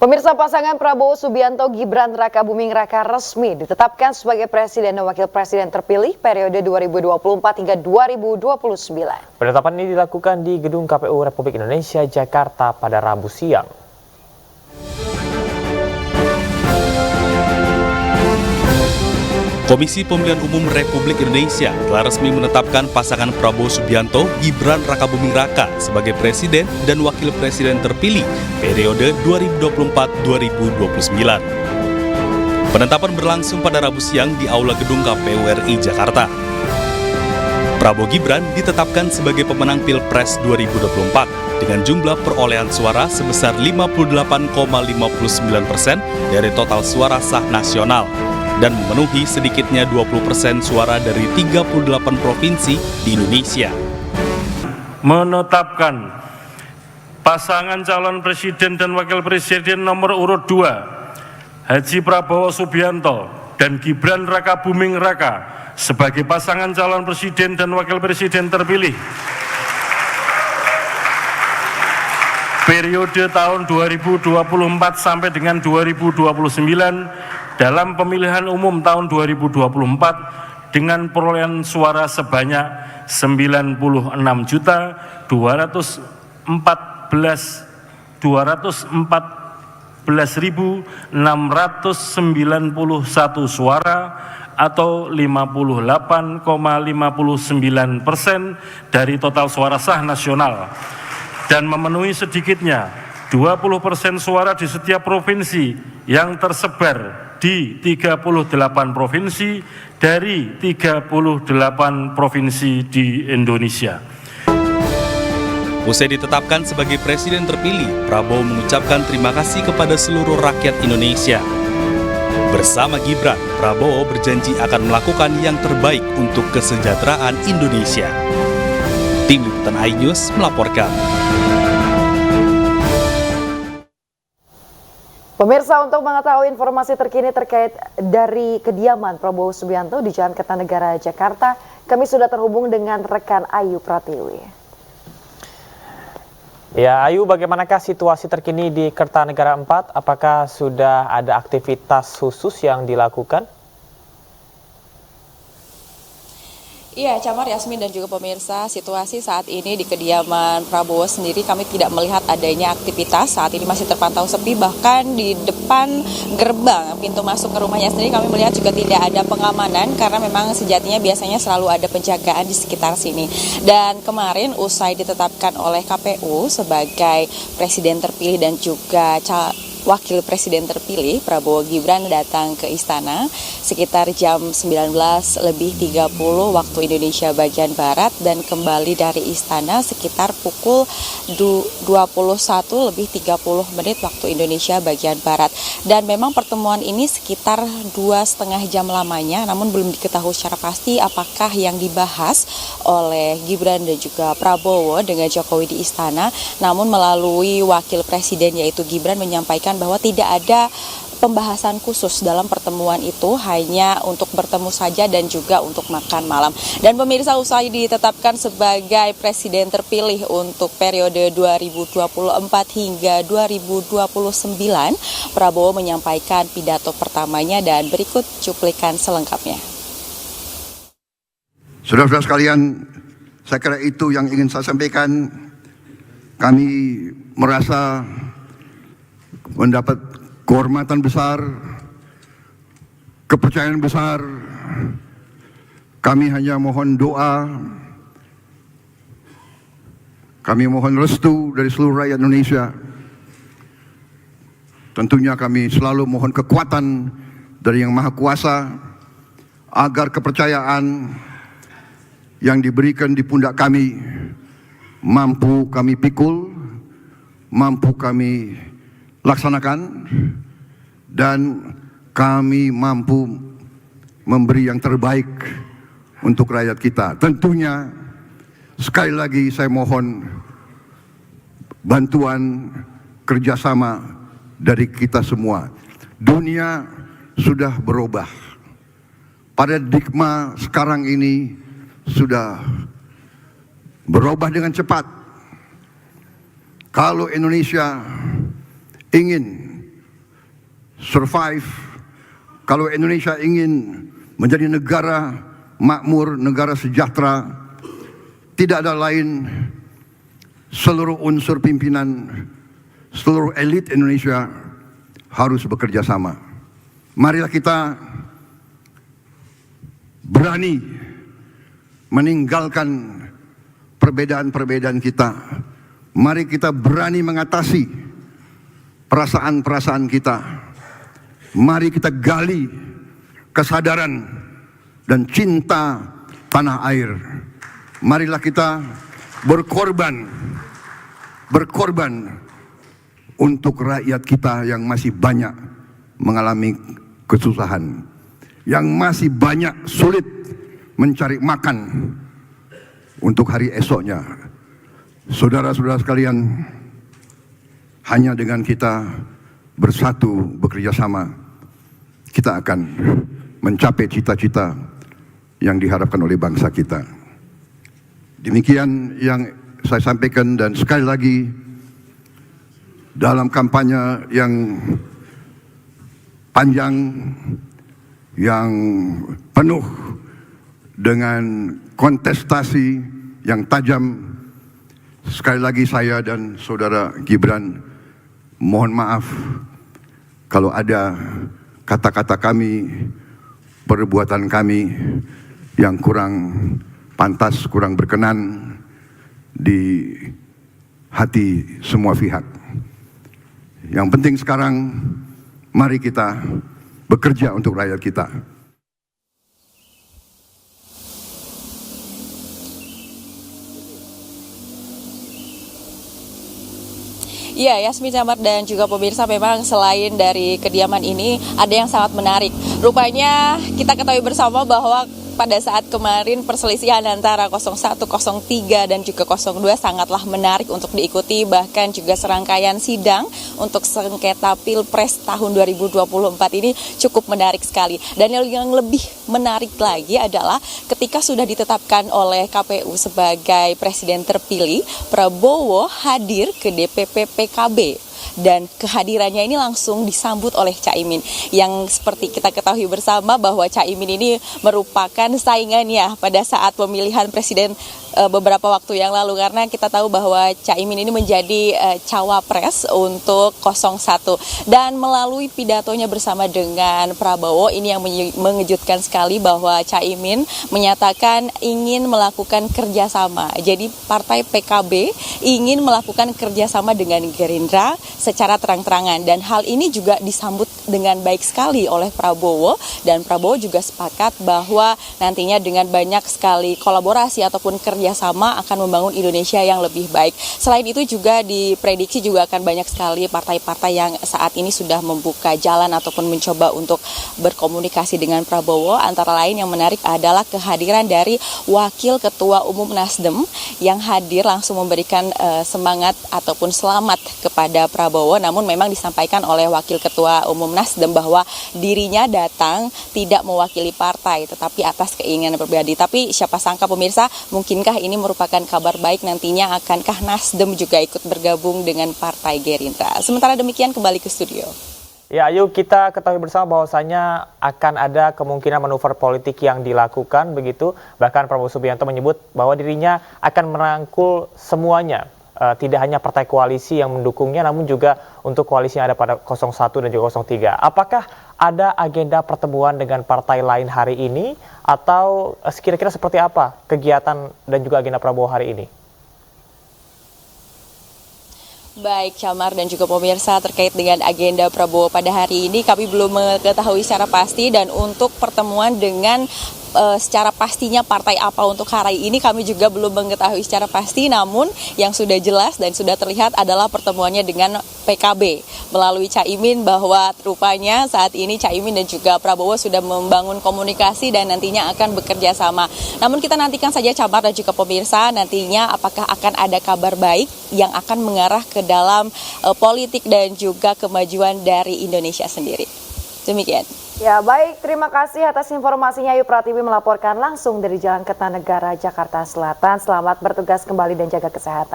Pemirsa, pasangan Prabowo Subianto Gibran Rakabuming Raka resmi ditetapkan sebagai Presiden dan Wakil Presiden terpilih periode 2024 hingga 2029. Penetapan ini dilakukan di Gedung KPU Republik Indonesia, Jakarta pada Rabu siang. Komisi Pemilihan Umum Republik Indonesia telah resmi menetapkan pasangan Prabowo Subianto Gibran Rakabuming Raka sebagai Presiden dan Wakil Presiden terpilih periode 2024-2029. Penetapan berlangsung pada Rabu siang di Aula Gedung KPU RI Jakarta. Prabowo Gibran ditetapkan sebagai pemenang Pilpres 2024 dengan jumlah perolehan suara sebesar 58,59% dari total suara sah nasional dan memenuhi sedikitnya 20% suara dari 38 provinsi di Indonesia. Menetapkan pasangan calon presiden dan wakil presiden nomor urut 2, Haji Prabowo Subianto dan Gibran Rakabuming Raka sebagai pasangan calon presiden dan wakil presiden terpilih periode tahun 2024 sampai dengan 2029 dalam pemilihan umum tahun 2024 dengan perolehan suara sebanyak 214.691 suara atau 58,59% dari total suara sah nasional dan memenuhi sedikitnya 20% suara di setiap provinsi yang tersebar di 38 provinsi dari 38 provinsi di Indonesia. Usai ditetapkan sebagai Presiden terpilih, Prabowo mengucapkan terima kasih kepada seluruh rakyat Indonesia. Bersama Gibran, Prabowo berjanji akan melakukan yang terbaik untuk kesejahteraan Indonesia. Tim Liputan iNews melaporkan. Pemirsa, untuk mengetahui informasi terkini terkait dari kediaman Prabowo Subianto di Jalan Kertanegara, Jakarta, kami sudah terhubung dengan rekan Ayu Pratiwi. Ya, Ayu, bagaimanakah situasi terkini di Kertanegara 4? Apakah sudah ada aktivitas khusus yang dilakukan? Iya, Camar, Yasmin, dan juga pemirsa, situasi saat ini di kediaman Prabowo sendiri kami tidak melihat adanya aktivitas. Saat ini masih terpantau sepi, bahkan di depan gerbang pintu masuk ke rumahnya sendiri kami melihat juga tidak ada pengamanan karena memang sejatinya biasanya selalu ada penjagaan di sekitar sini. Dan kemarin usai ditetapkan oleh KPU sebagai Presiden terpilih dan juga Wakil Presiden terpilih, Prabowo Gibran datang ke istana sekitar jam 19.30 waktu Indonesia bagian Barat dan kembali dari istana sekitar pukul 21.30 waktu Indonesia bagian Barat. Dan memang pertemuan ini sekitar 2,5 jam lamanya, namun belum diketahui secara pasti apakah yang dibahas oleh Gibran dan juga Prabowo dengan Jokowi di istana. Namun melalui Wakil Presiden yaitu Gibran menyampaikan bahwa tidak ada pembahasan khusus dalam pertemuan itu, hanya untuk bertemu saja dan juga untuk makan malam. Dan pemirsa, usai ditetapkan sebagai Presiden terpilih untuk periode 2024 hingga 2029, Prabowo menyampaikan pidato pertamanya dan berikut cuplikan selengkapnya. Saudara-saudara sekalian, saya kira itu yang ingin saya sampaikan. Kami merasa mendapat kehormatan besar, kepercayaan besar. Kami hanya mohon doa, kami mohon restu dari seluruh rakyat Indonesia. Tentunya kami selalu mohon kekuatan dari Yang Maha Kuasa agar kepercayaan yang diberikan di pundak kami mampu kami pikul, mampu kami laksanakan, dan kami mampu memberi yang terbaik untuk rakyat kita. Tentunya sekali lagi saya mohon bantuan kerjasama dari kita semua. Dunia sudah berubah. Paradigma sekarang ini sudah berubah dengan cepat. Kalau Indonesia ingin survive, kalau Indonesia ingin menjadi negara makmur, negara sejahtera, tidak ada lain seluruh unsur pimpinan, seluruh elit Indonesia harus bekerja sama. Marilah kita berani meninggalkan perbedaan-perbedaan kita. Mari kita berani mengatasi perasaan-perasaan kita. Mari kita gali kesadaran dan cinta tanah air. Marilah kita berkorban untuk rakyat kita yang masih banyak mengalami kesusahan, yang masih banyak sulit mencari makan untuk hari esoknya. Saudara-saudara sekalian, hanya dengan kita bersatu, bekerja sama, kita akan mencapai cita-cita yang diharapkan oleh bangsa kita. Demikian yang saya sampaikan, dan sekali lagi dalam kampanye yang panjang, yang penuh dengan kontestasi yang tajam, sekali lagi saya dan saudara Gibran mohon maaf kalau ada kata-kata kami, perbuatan kami yang kurang pantas, kurang berkenan di hati semua pihak. Yang penting sekarang, mari kita bekerja untuk rakyat kita. Iya, Yasmi, Damar, dan juga pemirsa, memang selain dari kediaman ini ada yang sangat menarik. Rupanya kita ketahui bersama bahwa pada saat kemarin perselisihan antara 01, 03 dan juga 02 sangatlah menarik untuk diikuti, bahkan juga serangkaian sidang untuk sengketa Pilpres tahun 2024 ini cukup menarik sekali. Dan yang lebih menarik lagi adalah ketika sudah ditetapkan oleh KPU sebagai presiden terpilih, Prabowo hadir ke DPP PKB. Dan kehadirannya ini langsung disambut oleh Caimin, yang seperti kita ketahui bersama bahwa Caimin ini merupakan saingannya pada saat pemilihan presiden beberapa waktu yang lalu, karena kita tahu bahwa Caimin ini menjadi cawapres untuk 01. Dan melalui pidatonya bersama dengan Prabowo ini yang mengejutkan sekali, bahwa Caimin menyatakan ingin melakukan kerjasama. Jadi partai PKB ingin melakukan kerjasama dengan Gerindra secara terang-terangan, dan hal ini juga disambut dengan baik sekali oleh Prabowo, dan Prabowo juga sepakat bahwa nantinya dengan banyak sekali kolaborasi ataupun kerjasama akan membangun Indonesia yang lebih baik. Selain itu juga diprediksi juga akan banyak sekali partai-partai yang saat ini sudah membuka jalan ataupun mencoba untuk berkomunikasi dengan Prabowo. Antara lain yang menarik adalah kehadiran dari Wakil Ketua Umum Nasdem yang hadir langsung memberikan semangat ataupun selamat kepada Prabowo. Namun memang disampaikan oleh Wakil Ketua Umum Nasdem bahwa dirinya datang tidak mewakili partai, tetapi atas keinginan pribadi. Tapi siapa sangka pemirsa, mungkinkah ini merupakan kabar baik, nantinya akankah Nasdem juga ikut bergabung dengan Partai Gerindra? Sementara demikian, kembali ke studio. Ya, Ayu, kita ketahui bersama bahwasanya akan ada kemungkinan manuver politik yang dilakukan begitu. Bahkan Prabowo Subianto menyebut bahwa dirinya akan merangkul semuanya. Tidak hanya partai koalisi yang mendukungnya, namun juga untuk koalisi yang ada pada 01 dan juga 03. Apakah ada agenda pertemuan dengan partai lain hari ini, atau kira-kira seperti apa kegiatan dan juga agenda Prabowo hari ini? Baik, Camar dan juga pemirsa, terkait dengan agenda Prabowo pada hari ini kami belum mengetahui secara pasti, dan untuk pertemuan dengan secara pastinya partai apa untuk hari ini kami juga belum mengetahui secara pasti. Namun yang sudah jelas dan sudah terlihat adalah pertemuannya dengan PKB melalui Caimin, bahwa rupanya saat ini Caimin dan juga Prabowo sudah membangun komunikasi dan nantinya akan bekerja sama. Namun kita nantikan saja, Camar dan juga pemirsa, nantinya apakah akan ada kabar baik yang akan mengarah ke dalam politik dan juga kemajuan dari Indonesia sendiri. Demikian. Ya, baik, terima kasih atas informasinya. Ayu Pratiwi melaporkan langsung dari Jalan Kertanegara, Jakarta Selatan. Selamat bertugas kembali dan jaga kesehatan.